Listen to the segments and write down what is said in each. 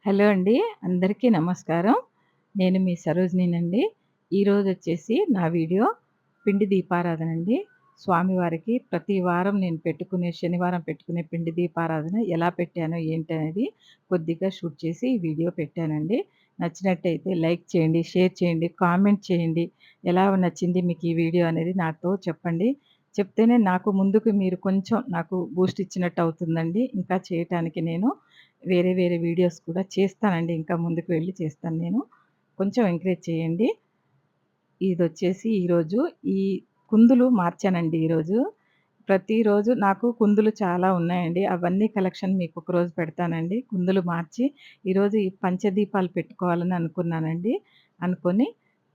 Hello అండి. అందరికీ నమస్కారం. నేను మీ సరోజినినండి. ఈరోజొచ్చేసి నా వీడియో పిండి దీపారాధన అండి. స్వామివారికి ప్రతి వారం నేను శనివారం పెట్టుకునే పిండి దీపారాధన ఎలా పెట్టానో ఏంటనేది కొద్దిగా షూట్ చేసి ఈ వీడియో పెట్టానండి. నచ్చినట్టయితే లైక్ చేయండి, షేర్ చేయండి, కామెంట్ చేయండి. ఎలా నచ్చింది మీకు ఈ వీడియో అనేది నాతో చెప్పండి. చెప్తేనే నాకు ముందుకు మీరు కొంచెం నాకు బూస్ట్ ఇచ్చినట్టు అవుతుందండి. ఇంకా చేయటానికి నేను వేరే వేరే వీడియోస్ కూడా చేస్తానండి. ఇంకా ముందుకు వెళ్లి చేస్తాను నేను. కొంచెం ఎంకరేజ్ చేయండి. ఇదొచ్చేసి ఈరోజు ఈ కుందులు మార్చానండి ఈరోజు. ప్రతిరోజు నాకు కుందులు చాలా ఉన్నాయండి. అవన్నీ కలెక్షన్ మీకు ఒకరోజు పెడతానండి. కుందులు మార్చి ఈరోజు ఈ పంచదీపాలు పెట్టుకోవాలని అనుకున్నానండి. అనుకోని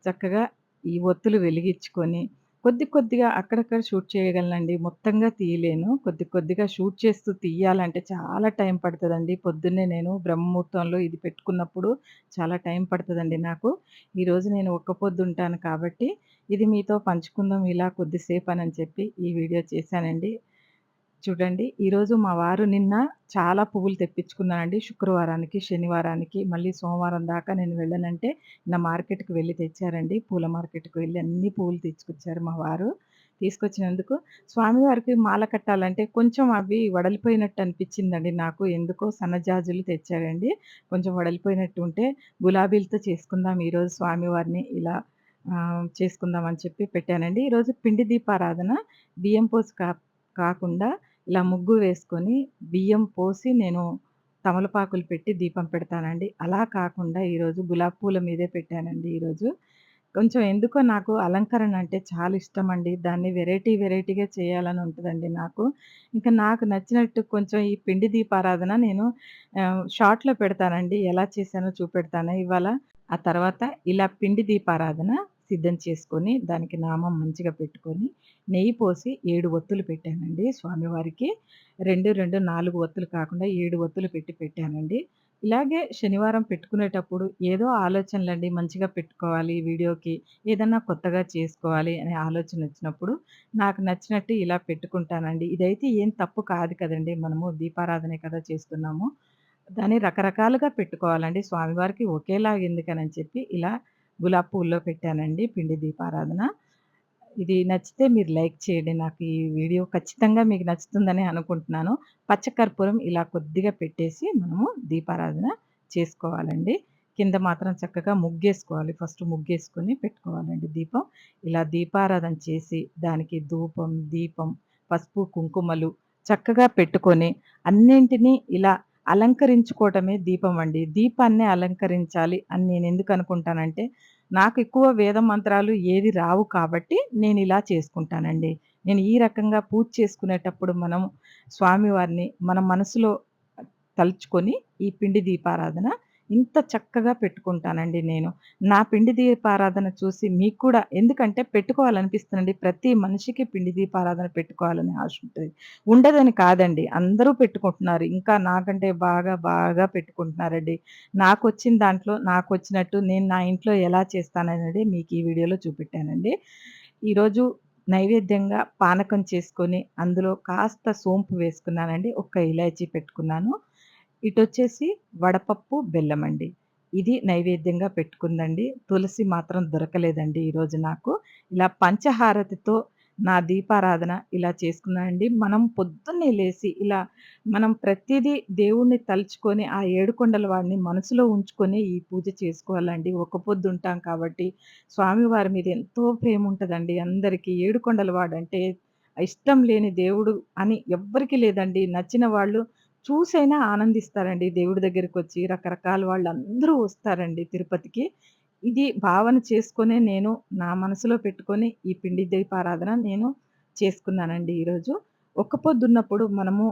చక్కగా ఈ ఒత్తులు వెలిగించుకొని కొద్ది కొద్దిగా అక్కడక్కడ షూట్ చేయగలనండి. మొత్తంగా తీయలేను. కొద్ది కొద్దిగా షూట్ చేస్తూ తీయాలంటే చాలా టైం పడతదండి. పొద్దున్నే నేను బ్రహ్మముహూర్తంలో ఇది పెట్టుకున్నప్పుడు చాలా టైం పడతదండి నాకు. ఈరోజు నేను ఒక్క పొద్దుంటాను కాబట్టి ఇది మీతో పంచుకుందాం ఇలా కొద్దిసేపనని చెప్పి ఈ వీడియో చేశానండి. చూడండి ఈరోజు మా వారు నిన్న చాలా పువ్వులు తెప్పించుకున్నానండి. శుక్రవారానికి, శనివారానికి, మళ్ళీ సోమవారం దాకా నేను వెళ్ళనంటే నిన్న మార్కెట్‌కి వెళ్లి తెచ్చారండి. పూల మార్కెట్‌కి వెళ్లి అన్ని పువ్వులు తెచ్చుకొచ్చారు మా వారు. తీసుకొచ్చినందుకు స్వామివారికి మాల కట్టాలంటే కొంచెం అవి వడలిపోయినట్టు అనిపించిందండి నాకు. ఎందుకో సన్నజాజులు తెచ్చారండి. కొంచెం వడలిపోయినట్టు ఉంటే గులాబీలతో చేసుకుందాం ఈరోజు స్వామివారిని ఇలా చేసుకుందాం అని చెప్పి పెట్టానండి. ఈరోజు పిండి దీపారాధన బియ్యం పోసి కాకుండా ఇలా ముగ్గు వేసుకొని బియ్యం పోసి నేను తమలపాకులు పెట్టి దీపం పెడతానండి. అలా కాకుండా ఈరోజు గులాబీ పూల మీదే పెట్టానండి ఈరోజు. కొంచెం ఎందుకో నాకు అలంకరణ అంటే చాలా ఇష్టమండి. దాన్ని వెరైటీ వెరైటీగా చేయాలని ఉంటదండి నాకు. ఇంకా నాకు నచ్చినట్టు కొంచెం ఈ పిండి దీపారాధన నేను షార్ట్‌లో పెడతానండి. ఎలా చేశానో చూపెడతాను ఇవాళ. ఆ తర్వాత ఇలా పిండి దీపారాధన సిద్ధం చేసుకొని, దానికి నామం మంచిగా పెట్టుకొని, నెయ్యి పోసి 7 ఒత్తులు పెట్టానండి స్వామివారికి. 2, 2 4 ఒత్తులు కాకుండా 7 ఒత్తులు పెట్టి పెట్టానండి. ఇలాగే శనివారం పెట్టుకునేటప్పుడు ఏదో ఆలోచనలండి మంచిగా పెట్టుకోవాలి వీడియోకి, ఏదన్నా కొత్తగా చేసుకోవాలి అనే ఆలోచనొచ్చినప్పుడు నాకు నచ్చినట్టు ఇలా పెట్టుకుంటానండి. ఇదైతే ఏం తప్పు కాదు కదండీ! మనము దీపారాధనే కదా చేస్తున్నాము. దాన్ని రకరకాలుగా పెట్టుకోవాలండి. స్వామివారికి ఒకేలాగా ఎందుకనని చెప్పి ఇలా గులాబీ పువ్వుల్లో పెట్టానండి పిండి దీపారాధన. ఇది నచ్చితే మీరు లైక్ చేయండి. నాకు ఈ వీడియో ఖచ్చితంగా మీకు నచ్చుతుందనే అనుకుంటున్నాను. పచ్చకర్పూరం ఇలా కొద్దిగా పెట్టేసి మనము దీపారాధన చేసుకోవాలండి. కింద మాత్రం చక్కగా ముగ్గేసుకోవాలి. ఫస్ట్ ముగ్గేసుకొని పెట్టుకోవాలండి దీపం. ఇలా దీపారాధన చేసి దానికి ధూపం, దీపం, పసుపు, కుంకుమలు చక్కగా పెట్టుకొని అన్నింటిని ఇలా అలంకరించుకోవటమే దీపమండి. దీపాన్నే అలంకరించాలి అని నేనెందుకు అనుకుంటానంటే నాకు ఎక్కువ వేద మంత్రాలు ఏవి రావు కాబట్టి నేనిలా చేసుకుంటానండి. నేను ఈ రకంగా పూజ చేసుకునేటప్పుడు మనం స్వామివారిని మన మనసులో తలుచుకొని ఈ పిండి దీపారాధన ఇంత చక్కగా పెట్టుకుంటానండి నేను. నా పిండి దీపారాధన చూసి మీకు కూడా ఎందుకంటే పెట్టుకోవాలనిపిస్తుందండి. ప్రతి మనిషికి పిండి దీపారాధన పెట్టుకోవాలని ఆశ ఉంటది. ఉండదని కాదండి. అందరూ పెట్టుకుంటున్నారు. ఇంకా నాకంటే బాగా బాగా పెట్టుకుంటున్నారండి. నాకొచ్చిన దాంట్లో నాకొచ్చినట్టు నేను నా ఇంట్లో ఎలా చేస్తాననేది మీకు ఈ వీడియోలో చూపెట్టానండి. ఈరోజు నైవేద్యంగా పానకం చేసుకొని, అందులో కాస్త సోంపు వేసుకున్నానండి. ఒక్క ఇలాచీ పెట్టుకున్నాను. ఇటొచ్చేసి వడపప్పు, బెల్లమండి. ఇది నైవేద్యంగా పెట్టుకుందండి. తులసి మాత్రం దొరకలేదండి ఈరోజు నాకు. ఇలా పంచహారతితో నా దీపారాధన ఇలా చేసుకున్నానండి. మనం పొద్దున్నే లేసి ఇలా మనం ప్రతీదీ దేవుడిని తలుచుకొని, ఆ ఏడుకొండల వాడిని మనసులో ఉంచుకొని ఈ పూజ చేసుకోవాలండి. ఒక్క పొద్దుంటాం కాబట్టి స్వామివారి మీద ఎంతో ప్రేముంటదండి అందరికీ. ఏడుకొండల వాడంటే ఇష్టం లేని దేవుడు అని ఎవ్వరికీ లేదండి. నచ్చిన వాళ్ళు చూసైనా ఆనందిస్తారండి దేవుడి దగ్గరికొచ్చి. రకరకాల వాళ్ళందరూ వస్తారండి తిరుపతికి. ఇది భావన చేసుకొనే నేను నా మనసులో పెట్టుకొని ఈ పిండి దీపారాధన నేను చేసుకున్నానండి ఈరోజు. ఒక్క పొద్దున్నప్పుడు మనము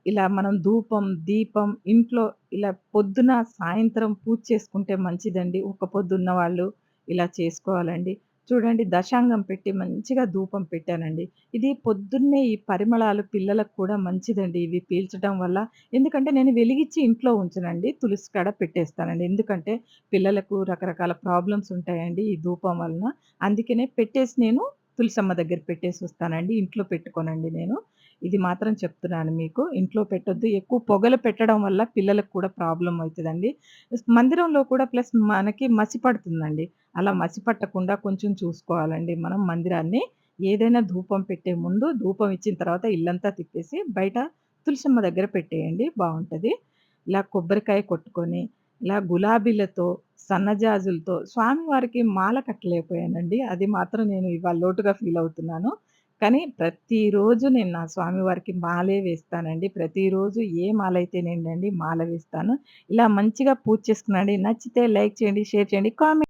ఇలా మనం ధూపం, దీపం ఇంట్లో ఇలా పొద్దున, సాయంత్రం పూజ చేసుకుంటే మంచిదండి. ఒక్క పొద్దున్న వాళ్ళు ఇలా చేసుకోవాలండి. చూడండి దశాంగం పెట్టి మంచిగా ధూపం పెట్టానండి. ఇది పొద్దున్నే ఈ పరిమళాలు పిల్లలకు కూడా మంచిదండి ఇవి పీల్చడం వల్ల. ఎందుకంటే నేను వెలిగిచ్చి ఇంట్లో ఉంచనండి. తులసి కాడ పెట్టేస్తానండి. ఎందుకంటే పిల్లలకు రకరకాల ప్రాబ్లమ్స్ ఉంటాయండి ఈ ధూపం వలన. అందుకనే పెట్టేసి నేను తులసమ్మ దగ్గర పెట్టేసొస్తానండి. ఇంట్లో పెట్టుకోనండి నేను. ఇది మాత్రం చెప్తున్నాను మీకు. ఇంట్లో పెట్టొద్దు. ఎక్కువ పొగలు పెట్టడం వల్ల పిల్లలకు కూడా ప్రాబ్లమ్ అయితదండి. మందిరంలో కూడా ప్లస్ మనకి మసి పడుతుందండి. అలా మసి పట్టకుండా కొంచెం చూసుకోవాలండి మనం మందిరాన్ని. ఏదైనా ధూపం పెట్టే ముందు ధూపం ఇచ్చిన తర్వాత ఇల్లంతా తిప్పేసి బయట తులసమ్మ దగ్గర పెట్టేయండి బావుంటది. ఇలా కొబ్బరికాయ కొట్టుకొని, ఇలా గులాబీలతో, సన్నజాజులతో స్వామివారికి మాల కట్టలేకపోయానండి. అది మాత్రం నేను ఇవాళ లోటుగా ఫీల్ అవుతున్నాను. కానీ ప్రతిరోజు నేను నా స్వామివారికి మాలే వేస్తానండి. ప్రతిరోజు ఏ మాలైతేనేంటండి మాల వేస్తాను. ఇలా మంచిగా పూజ చేసుకున్నానండి. నచ్చితే లైక్ చేయండి, షేర్ చేయండి, కామెంట్